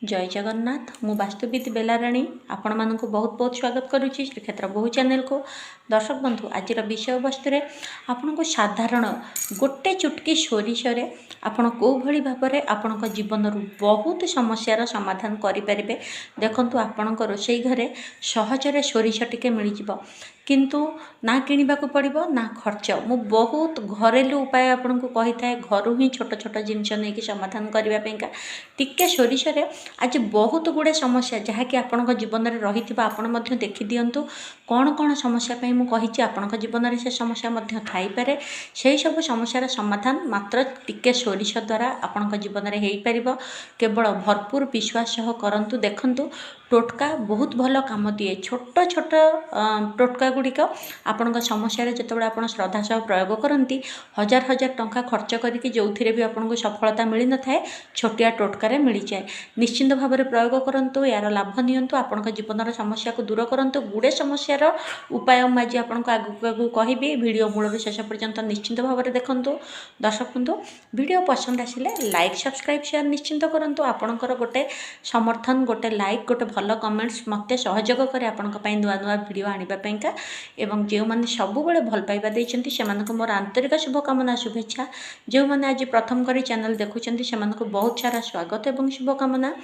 जय जगन्नाथ मु वास्तुविद बेलाराणी आपण मानक बहुत बहुत स्वागत करुच्ची श्रीक्षेत्र बहु चैनल को। दर्शक बंधु आज विषय वस्तु में आपण को साधारण गोटे चुटकी सोरिष आपण कौ भली भाव में आपण जीवन रु बहुत समस्यार समाधान करें। देखु आपण रोषई घरे सहजरे सोरिष टिके मिल जाव किंतु ना किणवा पड़ो ना खर्च। मु बहुत घरेलू उपाय आपन को कही था घर ही छोट छोट जिनस नहीं समाधान करने टिके सोरिष आज बहुत गुड़े समस्या जहाँकि आपण जीवन में रही आपण देखी दिंतु कौन कौन समस्या मुझे आपण जीवन में से समस्या थईपे से सब समस्यार समाधान मात्र टिके सोरिष द्वारा आपण जीवन में हो पार। केवल भरपूर विश्वास करंतु देखंतु टोटका बहुत भल काम दिए। छोट छोट टोटका गुड़िक आपण समस्या जिते आप श्रद्धा सह प्रयोग करती हजार हजार टंका खर्च करके जो भी आपको सफलता मिल न था छोटिया टोटकार मिल जाए। निश्चिंत भाव में प्रयोग करूँ यार लाभ नियंतु आपण जीवन समस्या को दूर करूँ। गुड़े समस्यार उपाय मुझे आपको आगू कहि वीडियो मूल शेष पर्यंत निश्चिंत भाव में देखूँ। दर्शक बंधु वीडियो पसंद आसिले लाइक सब्सक्राइब शेयर निश्चिंत करूँ। आपणकर गोटे समर्थन गोटे लाइक गोटे भल कमेंट्स मत सहयोग करे आपण नुआ नुआ वीडियो आने एवं जो मैंने सब भल पाइबा देते से मोर आंतरिक शुभकामना शुभेच्छा। जो मैंने आज प्रथम करी चैनल देखुं से बहुत सारा स्वागत एवं शुभकामना।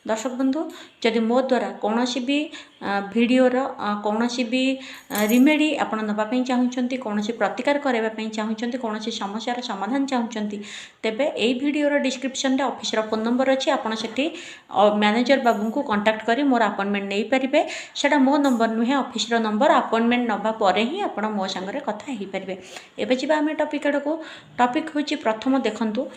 दर्शक बंधु जदि मो द्वारा कौन भी वीडियोर कौन भी रिमेडी आपड़ नापी चाहूँगी कौन प्रतिकार करने चाहूँगी कौन समस्यार समाधान चाहूँगी तेबे यही भिडर डिस्क्रिप्शन ऑफिसर फोन नंबर अच्छी आपड़ से मैनेजर बाबू को कांटेक्ट कर मोर अपॉइंटमेंट नहीं पारे। सेटा मो नंबर नुहे ऑफिसर नंबर अपॉइंटमेंट नवा पर ही आप मो सांगे कथा हो पारे। एवं जी आम टपिक आड़क टपिक हूँ प्रथम देखूँ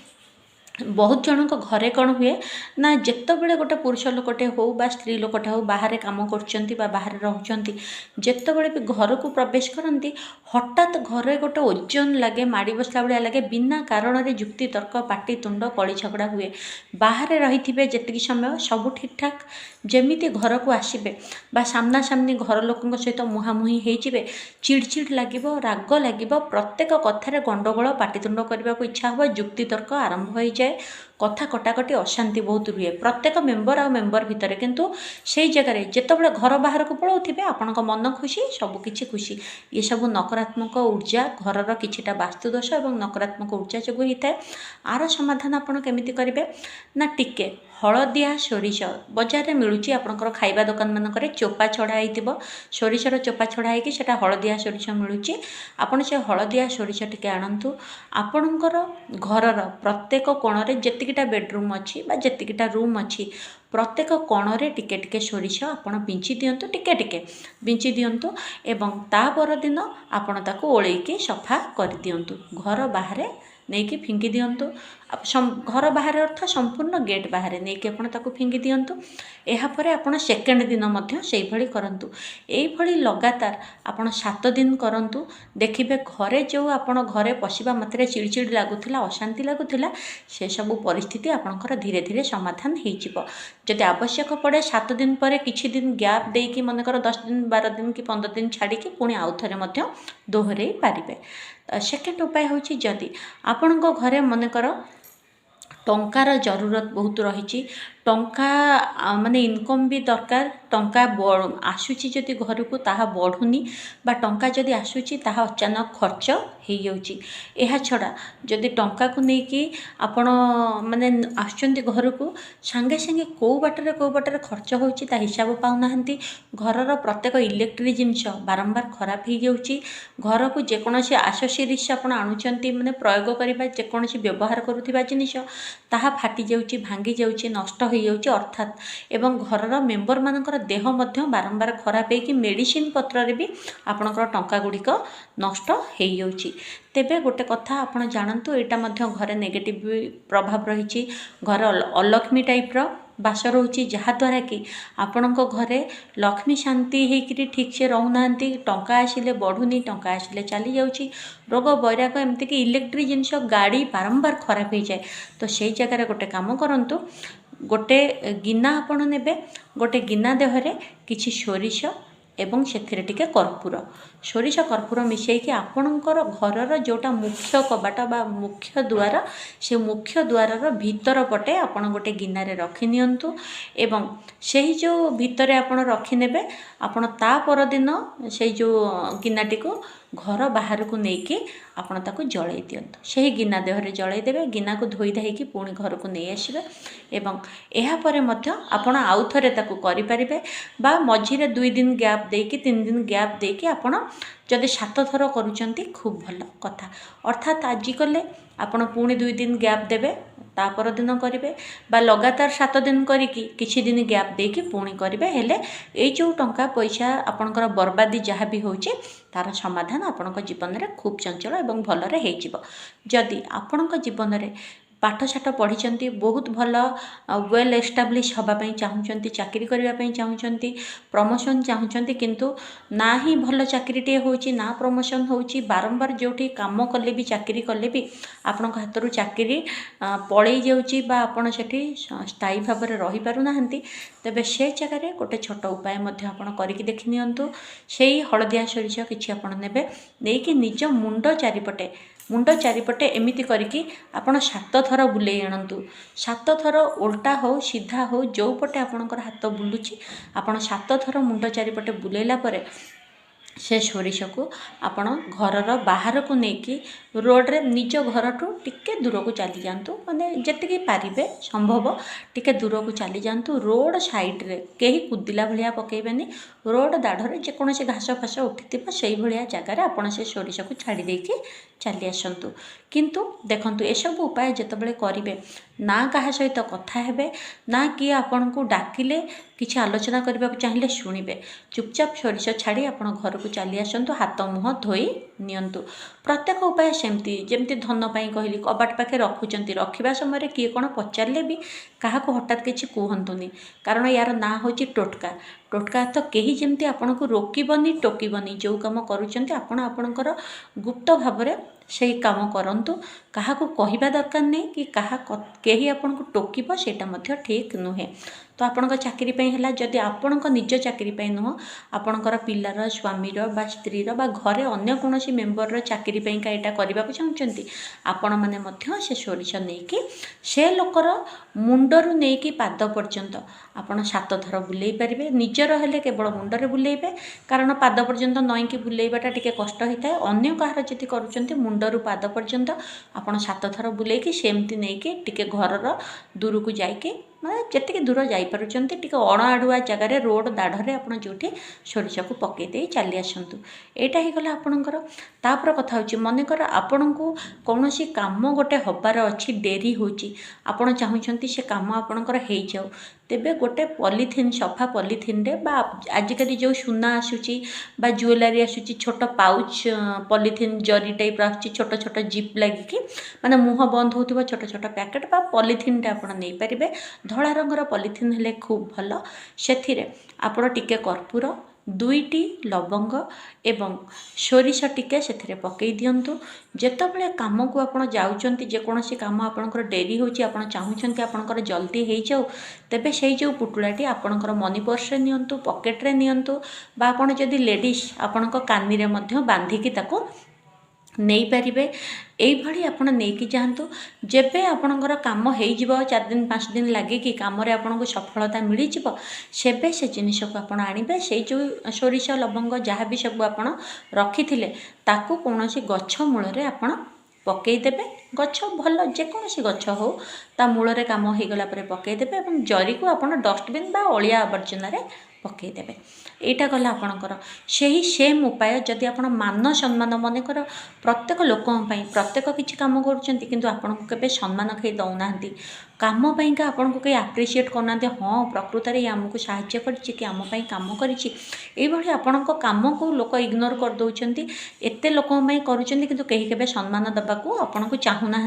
बहुत जन घरे कौन हुए ना जिते बड़े गोटे पुरुष लोकटे हो बा स्त्री लोकटे हो बाहर काम कर बाहर रोचे जिते बड़े भी घर को प्रवेश करती हठात घरे गोटे ओजन लगे माड़ी बसला भाया लगे बिना कारण रे जुक्ति तर्क पाटी तुंड कली झगड़ा हुए। बाहर रही जी समय सब ठीक ठाक जमीती घर को आसबे बा सामना सामनी घर लोकों सहित मुहांमुही होइजिबे चिड़चिड़ लगे राग लगे प्रत्येक कथार गंडगोल पाटीतुंड करने को इच्छा हो जुक्ति तर्क आरंभ हो जाए कथा कटाकटी अशांति बहुत रुए प्रत्येक मेम्बर आ मेम्बर भितर किंतु से जगह जितेबाला घर बाहर को पलाउथिबे आपण मन खुशी सबकि खुशी। ये सब नकारात्मक ऊर्जा घर किछिटा वास्तुदोष और नकारात्मक ऊर्जा जो होता है। आर समाधान आपड़ केमिति करेंगे ना टिके हलदिया सोरिष बजार में मिलूँ आपंकर खाइबा दुकान मानक चोपा छड़ाई सोरिषर चोपा छड़ाई सेटा हलदिया सोरिष मिलूँ आपड़ से हलदिया सोरिष टिके आणतु आपणकर घर प्रत्येक कोणरे जेतिकिटा बेडरूम अच्छी बा जेतिकिटा रूम अच्छी प्रत्येक कोणरे टिके टिके सोरिष आपण बिंची दिंतु टिके टिके बिंची दिंतु एवं ता पर दिन आपण ताको ओळेकी सफा कर दिंतु घर बाहर नहीं कि फिंगी दिंतु घर बाहर अर्थ संपूर्ण गेट बाहर नहीं कि आपको फिंगी दिंतु। यापर आप सेकेंड दिन से भली करंतु यही लगातार आप 7 दिन करंतु देखिए घरे जो आप घरे पशिबा मात्रे चिड़चिड़ लगुला अशांति लगुला से सब परिस्थिति आपंकर धीरे धीरे समाधान हो। जदि आवश्यक पड़े 7 दिन पर किछि दिन गैप देकी मनकर 10 दिन 12 दिन कि 15 दिन छाड़ी पुणी आउ थे दोहरे पारे। सेकेंड उपाय हूँ जदि आपण घरे मनकर टंकार जरूरत बहुत रही टंका माने इनकम भी दरकार टंका आसूची जदि घर को ताहा बढ़ुनी बा टंका जदि आसूची ताहा अचानक खर्च हो जाउची। एहा छड़ा जदि टंका को लेकिन आपण माने आसुचंती घर को सांगे सांगे कौ बाटर खर्च होची ता हिसाब पाउना हंती घरर प्रत्येक इलेक्ट्रिक जिनिस बारंबार खराब हो जाउची। घर को जेकोसी आसोसीरीज आपण आणुचंती माने प्रयोग करबा जेकोसी व्यवहार करुथिबा जिनिस ताहा फाटी जाउची भांगी जाउची नष्ट हो जाउची अर्थात एवं घरर मेम्बर मानकर देह मध्य बारंबार खराब होगी मेडिसिन पत्र भी आपणकर टंका गुड़िक नष्ट हो जाउची। तेबे गोटे कथा आपण जानतु यहाँ घरे नेगेटिव प्रभाव रही घर अलक्ष्मी टाइप्र बास रोचे जहाद्वारा कि आपण घरे लक्ष्मी शांति होकर ठीक से रोना टंका आसिले बढ़ुनी टंका आसिले चली जाऊँगी रोग वैराग एमती कि इलेक्ट्रिक जिनिस गाड़ी बारंबार खराब हो जाए। तो से जगह गोटे काम करंतु गोटे गिना आपण नेबे गोटे गिना देहरे किछि सोरिष एवं से टिके कर्पूर सोरिष कर्पूर मिसेकी आपणकर घरर जोटा मुख्य कबाट बा मुख्य द्वार से मुख्य द्वार भीतर पटे आपण गोटे गिनारे रखि नियंतु एवं से जो भितर आपण रखिने आपण ता परदिन से जो गिनाटी को घर बाहर को लेकिन आपण ताको जळाई दियंतु से गिना देहरे जळाई देबे गिना को धोई धाइकी पुणी घर को नहीं आसबे एवं एहा परे मध्य आपण आउ थरे ताको करि परिबे बा मझिरे 2 दिन गैप देकी 3 दिन गैप देकी आपण जदि 7 थर करूचंती खूब भल कथा अर्थात आज कले आपण पुणी 2 दिन गैप देबे तापर दिन करेंगे बा लगातार 7 दिन करिकी किछि दिन गैप देकी पुणी करेंगे हेले ए जो टंका पैसा आपणकर बर्बादी जहाँ भी होचे तार समाधान आपणक जीवन में खूब चंचल एवं भलरे हेजिबो जदि आपणक जीवन में पाठशाठ पढ़ी बहुत भल वेल एस्टाब्लीश होगापी चाहूँगी चाकरी करने चाहूँगी प्रमोशन चाहूँगी किंतु ना ही भल चाकरीटे होची ना प्रमोशन होची बारंबार जो काम कले भी चाकरी कले भी आपण हाथ चाकरी पलई जाऊँगी आपड़ से स्थायी भाव में रही पारु नाहंती तेबे से जगह गोटे छोट उपाय आपण करके देखि नियंतु से हलदिया सोरिष किछि आपण नेबे नेकी निज मुंड चारिपटे एमिति करिकी आपण 7 थर बुलेई आणंतु 7 थर उल्टा हो सीधा हो जो पटे आपणकर हाथ बुलुची आपण 7 थर मुंड चारिपटे बुलेला परे से सोरिष को आपण घरर बाहर को लेकिन रोड रे निज घर ठू टिके दूर को चली जातु माने जति पारिबे संभव टिके दूर को चली जातु रोड साइड रे कहीं कुदिला भलिया पकेबेनी रोड दाढ़ जेकोसी घास फास उठी से भाया जगार आपण से सोरिष को छाड़ी देकी चली आसतु किंतु देखंतु ए सब उपाय जेतबेले करिवे ना कहा सहित कथा हेबे ना कि आपण को डाकिले किछि आलोचना करबा चाहिए शुणिबे चुपचाप सोरिष छाड़ी आपण घर को चली आसतु हाथ मुह धोई नियंतु प्रत्येक उपाय सेमती जेमती धन पाई कहली कबाट पाखे रखुचंती रखिबा समय किए कोन पचारले भी काहाको हठात किछि कहंतुनी कारण यार ना होची टोटका टोटका तो कहीं जमती आपन को रोकबनी टोकबनी जो कम करुँच आपणकर गुप्त भाव में से काम करंतु कहा को कहवा दरकार नहीं कि कहीं आपन को टोकब सेटा ठीक नुहे तो आपण चाकरी है जदि आपण निज चाकरी नुह आपणकर पिलार स्वामीर बा स्त्रीर बा घरे अन्य कौन मेम्बर चाकरी यहाँ करने को चाहते आपण मैंने से सोरिष नहीं से लोकर मुंडरू नहीं पाद पर्यंत आपड़ 7 थर बुले पारे निजर हेले केवल मुंडरे बुलेबे कारण पाद पर्यंत नईकी बुलेबाटा टिके कष्ट होता है अन्य कहार जति करुँच मुंडरू पाद पर्यंत आपड़ 7 थर बुलेकी सेमती नहीं टिके घरर दूर को जाइके मैं जी दूर जापरुंट टे अणआड़ुआ जगार रोड दाढ़े आप जो सोरिष को पकईदे चली आसतु यहाँ ही गला आपणकर तापर कथा हो मनकर आपण को कौन काम गोटे हबार अच्छी डेरी होची आपण चाहूँगी से कम आपणकर हो जाऊ तेबे गोटे पॉलीथिन सफा पॉलीथिन रे बा आजिकल जो सुना आसूची बा ज्वेलरी आसूची छोट पाउच पॉलीथिन जरी टाइप आसूची छोट छोट जिप लगिकी माने मुह बंद होथिबा छोट छोट पैकेट बा पॉलीथिन टा आपण नै परिबे धला रंगर पॉलीथिन हेले खूब भल सेथिरे आपण टिके कर्पूर 2टी लवंग एवं सोरिष टिके से पकई दिंतु जेतबेले काम को आपण जाउचंती जेकोसी काम आपणकर डेरी होची आपण चाहूचंती आपणकर जल्दी हो जाऊ तेबे से जो पुटुलाटी आपणकर मनी पर्स रे नियंतु पॉकेट रे नियंतु बा आपण जदि लेडीज आपणक कानी रे मध्य बांधिकी ताको नहीं पारे यही आप नहीं जातु जेबे आपणकर कम हो 4 दिन 5 दिन लगे कि कम आपन को सफलता मिल सेबे से जिनिस को आप आणवे से जो सोरिष लवंग जहाँ भी सब आप रखी ताकू कौन गछ मूल आप पकईदेवे गछ भल जेकोसी गछ हो ता मूल कम हो गला पकईदेवे और जरी को आप डस्टबिन बा अलिया आवर्जन पकईदेवे यहाँ गला आपणकर से ही सेम उपाय जदि आप मान सम्मान मनकर प्रत्येक लोकपाई प्रत्येक किसी कम कर आपन को केबे सम्मान कहीं दौना कम पाइंका आपन को कहीं आप्रिशिएट करना हाँ प्रकृत में आमको साहाय्य कि आमपाई कम करी आपण कम को लोक इग्नोर कर दौरान एत लोक करुँच कहीं केबे सम्मान देवाक आपन को चाहूना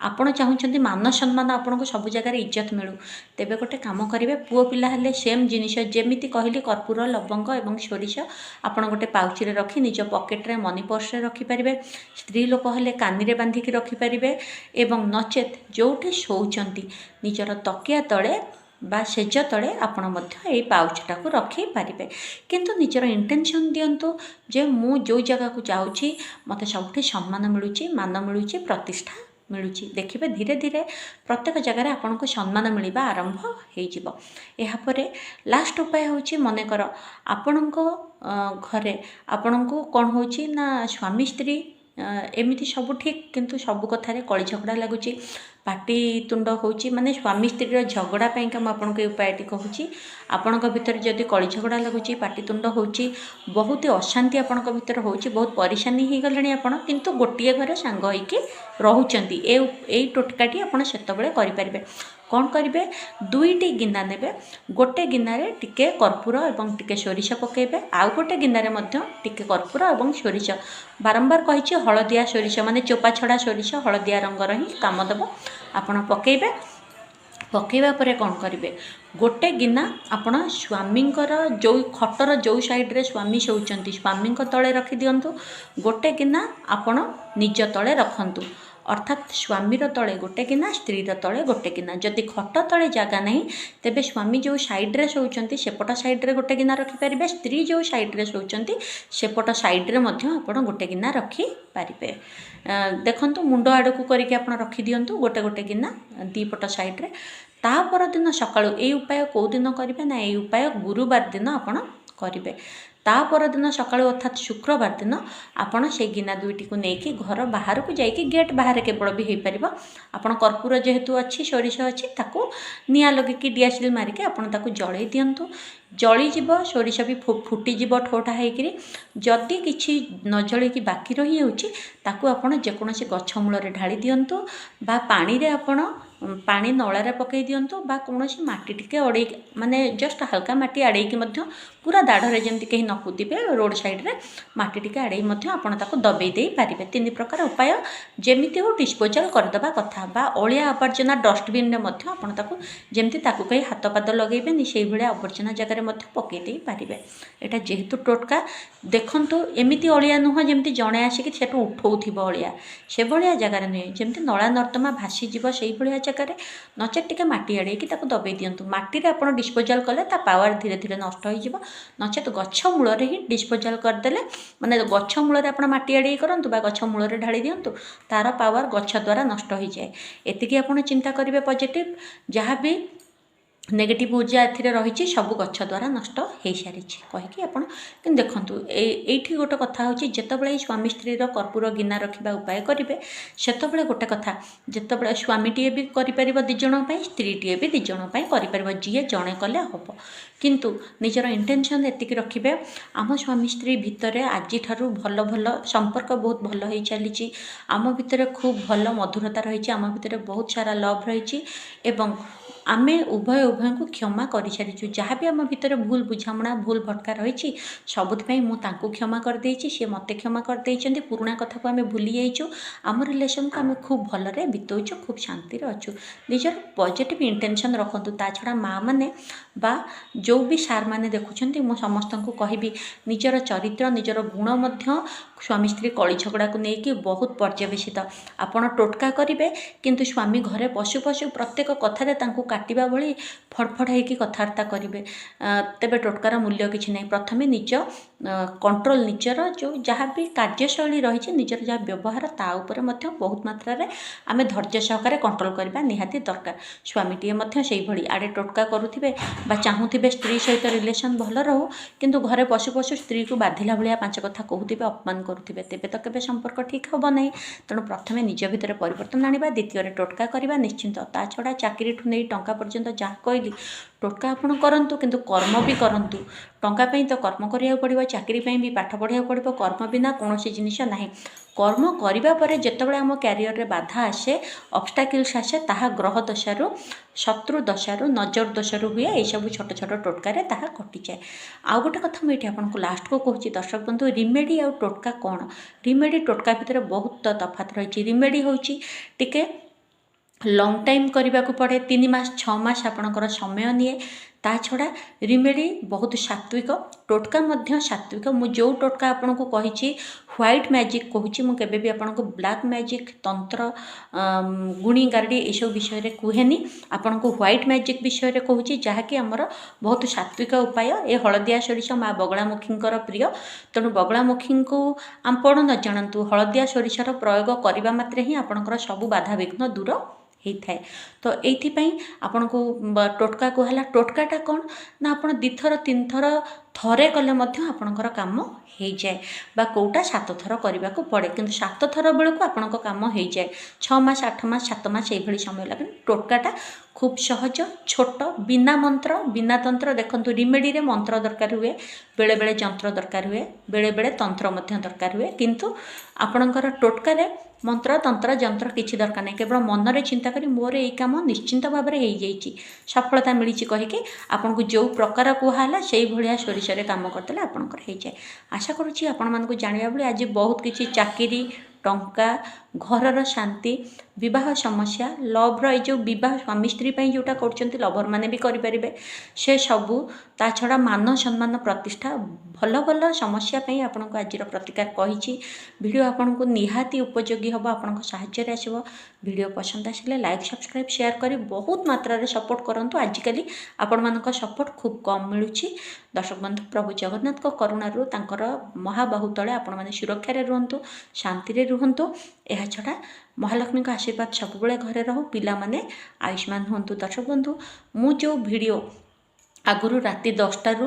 आपड़ चाहूँगी मान सम्मान आपन को सब जगह इज्जत मिलू तेबे गोटे कम करेंगे पुओ पिला हेले सेम जिनिस जमी कहली कर्पूर लवंग एवं सोरिष आपड़ गोटे पाउच रे रखी निज पॉकेट रे मनी पर्स रे रखिपारे स्त्री लोक हेले कानी रे बांधिकी रखिपारे एवं नचेत जोठे शोचंती निजर तकिया तले बा सेज तले आपण मध्य ए पाउचटा को रखी पारिबे किंतु निजर इंटेंशन दियंतु जे मु जो जगह को जाउची मते सबठी सम्मान मिलुची मान मिलुची प्रतिष्ठा मिलुची देखिबे धीरे धीरे प्रत्येक जगह आपण को सम्मान मिलवा आरंभ हो यापर लास्ट उपाय होची मनेकर आपण को घरे आपण को कौन होची ना स्वामी स्त्री एमती सब ठीक किंतु सब कथार कली झगड़ा लगुच पाटी तुंड होची माने स्वामी स्त्री झगड़ा पाइंका मुझे उपायटी कहूँ आपण भीतर जदि कली झगड़ा लगुच पाटी तुंड होची बहुत अशांति आपण भीतर होची बहुत परेशानी हो गले आपण किंतु गोटे घर सांग होइकी रहउचंती ए टोटकाटी आपण सेतबेले करें कौन करेंगे दुईटी गिना ने गोटे गिनारे टिके कर्पूर और टिके सोरिष पकेबे आउ गोटे गिनारे टिके कर्पूर और सोरिष बारंबार कही हलदिया सोरिष माने चोपा छड़ा सोरिष हलदिया रंगर ही काम देव आपण पकेबे पकेबा परे कौन करेंगे गोटे गिना आपण स्वामींकर जो खटर जो साइड रे स्वामी शोचंती स्वामी तले रखी दिंतु गोटे गिना आपण निज तले रखंतु अर्थात स्वामीर तले गोटे गिना स्त्रीर तले गोटे गिना जदि खट तले जगह नहीं तेबे स्वामी जो साइड्रे शोचंती सेपट साइड्रे गोटे गिना रखिपारे स्त्री जो साइड्रे शोचंती सेपट साइड्रे आपण गोटे गिना रखिपारे देखंतु मुंड आड़क करके आप रखी दिंतु गोटे गोटे गिना दीपट साइड्रे ता पर दिन सकाळु ए उपाय कौ दिन करेंगे ना ये उपाय गुरुवार दिन आपण करेंगे ता पर दिन सकाळु अर्थात शुक्रवार दिन आपण से गिना दुईटी को लेकिन घर बाहर को जाइए गेट बाहर केवल भी हो पार आपण कर्पूर जेहेतु अच्छी सोरिष अच्छी ताकू निआ लगे डीएसएल मारिके आपण ताकू जळै दियंतु जलीजीव सोरिष भी फुटीजीव ठोठा होकर जदि किसी न जलिकी बाकी रही होची ताकू आपण जेकोसी गछ मूल ढाली दियंतु बा पानी रे आपण पानी नलार पकई दिंतु बा कौन माटी टिके अड़े माने जस्ट हल्का माटी आड़े पूरा दाढ़े जमी कहीं न कूदे रोड साइड रे माटी टिके आड़े आपण ताको दबे दे पारे तीन प्रकार उपाय जमी हो डिस्पोजाल करदे कथा बा अलिया आवर्जना डस्टबिन आपण ताको जमी ताको कहीं हाथ पाद लगेबेनि से भाया आवर्जना जगार पकई दे पारे यहाँ जेहेतु टोटका देखंतु एमती अलिया नुह जमी जड़े आसिक से उठाऊ अलिया से भाया जगार नुहे जमी नला नर्दमा भासीज से भाया जगह नचेत टिके माटी आड़े दबे दिंतु माटी आप डिस्पोजाल कले पावर धीरे धीरे नष्ट हो नचेत गछ मूल ही डिस्पोजाल करदे माने गछ मूल आप माटी आड़े करूँ बा गछ मूल ढाली दिंतु तार पावर गछ द्वारा नष्ट हो जाए एतिकी आप चिंता करेंगे पॉजिटिव जहाँ भी नेगेटिव ऊर्जा ए रही सब गछ द्वारा नष्ट हो सारी कहीकि आप देखूँ ये गोटे कथा हूँ जितेबाला स्वामी स्त्री कर्पूर गिना रखा उपाय करेंगे से गोटे कथा जितेबाला स्वामीटे भी कर दिज स्त्रीटे भी दिज कर जी जड़े कले हम किंतु निजर इंटेंशन एतिक रखिए आम स्वामी स्त्री भितर आज भल भल संपर्क बहुत भल हो चली आम भितर खूब भल मधुरता रही आम भितर बहुत सारा लव रही एवं आमे उभय उभय को क्षमा कर सारी जहाँ भी आम भितर भूल बुझामणा भूल भटका रही सबुपाई मुझे क्षमा करदे सी मत क्षमा करदे पुराणा कथा को आम भूली जाइचु आम रिलेसन को आम खूब भलरे बितौचु खूब शांति अच्छु निजर पॉजिटिव इंटेंशन रखु ता छड़ा माँ मैंने बा जो भी सार मैंने देखुं मु समस्त को कहबी निजर चरित्र निजर गुण मध्य स्वामी स्त्री कली झगड़ा को लेकिन बहुत पर्यवेक्षित आपण टोटका करेंगे किंतु स्वामी घरे पशु पशु प्रत्येक कथार काटिबा भली फड़फड़ होगी कथबार्ता करेंगे तेबे टोटकार मूल्य किसी ना प्रथमे निज कंट्रोल निजर जो जहाँ भी कार्यशैली रही निजर जहाँ व्यवहार ता उपर बहुत मात्रा आम धैर्य सहकार कंट्रोल करवा निहाती दरकार स्वामीटे से भली आड़े टोटका करुवे चाहूबे स्त्री सहित रिलेसन भल रहू किंतु घरे पशु पशु स्त्री को बाधिला भाया पांच कथा कहते अपमान करुवे तेबे तो केबे संपर्क ठीक हम ना तेणु प्रथमे निज भितर परिवर्तन आनिबा द्वितीय टोटका करवा निश्चिंत ता छड़ा चाकरी ठू नहीं टंका पर्यंत जहाँ कहली टोटका आपण करंतु किंतु कर्म भी करंतु टंका पई तो कर्म करिया पड़िबो चाकरी पई भी पाठ पढ़िया पड़िबो कर्म बिना कौनसी जिनिस नाही कर्म करिबा परे जेतेबेले आम क्यारियर रे बाधा आसे ऑब्स्टैकल्स आसे ताहा ग्रह दशारु शत्रु दशारु नजर दशारु हुए ये सब छोट छोट टोटकार ताहा कटि जाए आउ गोटे कथा मुझे आपको लास्ट को कहूँ दर्शक बंधु रिमेडी आउ टोटका कौन रिमेडी टोटका भितर बहुत तफात रही रिमेडी होची टिके लंग टाइम करने को पड़े 3 मास 6 मास आपणकर समय निए ता छड़ा रिमेडी बहुत सात्विक टोटका मध्य सात्विक मु जो टोटका आपन को कही व्हाइट मैजिक कहूँ मुझे भी आपन को ब्लैक मैजिक तंत्र गुणी गारडी ये विषय रे कहेनी आपन को व्हाइट मैजिक विषय रे कहूँ जहाँकि आमर बहुत सात्विक उपाय ए हलदिया सोरिष माँ बगलामुखी प्रिय तेणु बगलामुखी को आपण न जानतु हलदिया सोरिषर प्रयोग करने मात्रे ही आपणकर सबू बाधा विघ्न दूर होता है। तो ये आपन को टोटका कहला टोटकाटा कौन ना आपन दिथर तीन थर थरे कले आपणकर काम हो जाए बा कोटा 7 थर करने को पड़े किंतु 7 थर बेलू आपण काम हो जाए 6 मास 8 मास 7 मास ये समय लगे। टोटकाटा खूब सहज छोट बिना मंत्र बिना तंत्र देखो रिमेडी रे मंत्र दरकार हुए बेले बेले जंत्र दरकार हुए बेले बेले तंत्र दरकार हुए किंतु आपणकर टोटका मंत्र तंत्र जंत्र किसी दरकार नहीं केवल मन रे चिंता करी मोर यही कम निश्चिंत भाव में हो जाइए सफलता मिली कहीकि आपन को जो प्रकार कहला से भाया सोरिष काम करदे आपंकर हो जाए। आशा करुँची आपण मानक जाना बेले आज बहुत किसी चाकरी टंका घरर शांति विवाह समस्या लव्र ये बह स्वामी स्त्री जोटा कर लभर मैंने भी करें से सबू ता छड़ा मान सम्मान प्रतिष्ठा भल भल समस्या आपन को आज प्रतिकार कही वीडियो आपन को निहाती उपयोगी हम आपन साहाय्य आसो। वीडियो पसंद आसिले लाइक सब्सक्राइब शेयर करी बहुत मात्रा रे सपोर्ट करंतु। आजिकली आपण मानक सपोर्ट खूब कम मिलुछि। दर्शक बंधु प्रभु जगन्नाथ करुणारू तांकर महाबाहु तले आपण माने सुरक्षा रे रुहंतु शांति रे रुहंतु। यह छड़ा महालक्ष्मी का आशीर्वाद सब बेले घरे रहू पिला माने आयुष्मान हुंतु। दर्शक बंधु मु जो वीडियो आगुरी राति 10टा रू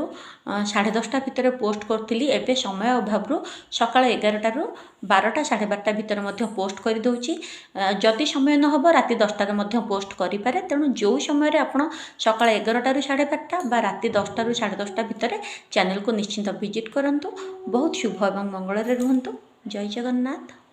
10:30 भितर पोस्ट करी एवं समय अभाव सका 11टा रू 12टा 12:30 भितर पोस्ट कर दूची जदि समय न हो राति 10टार पोस्ट करें तेणु जो समय आप सका 11टा रू 12:30 बा राति 10टा रू 10:30 भितर चैनल को निश्चिंत विजिट करूँ। बहुत शुभ एवं मंगल रुहंतु। जय जगन्नाथ।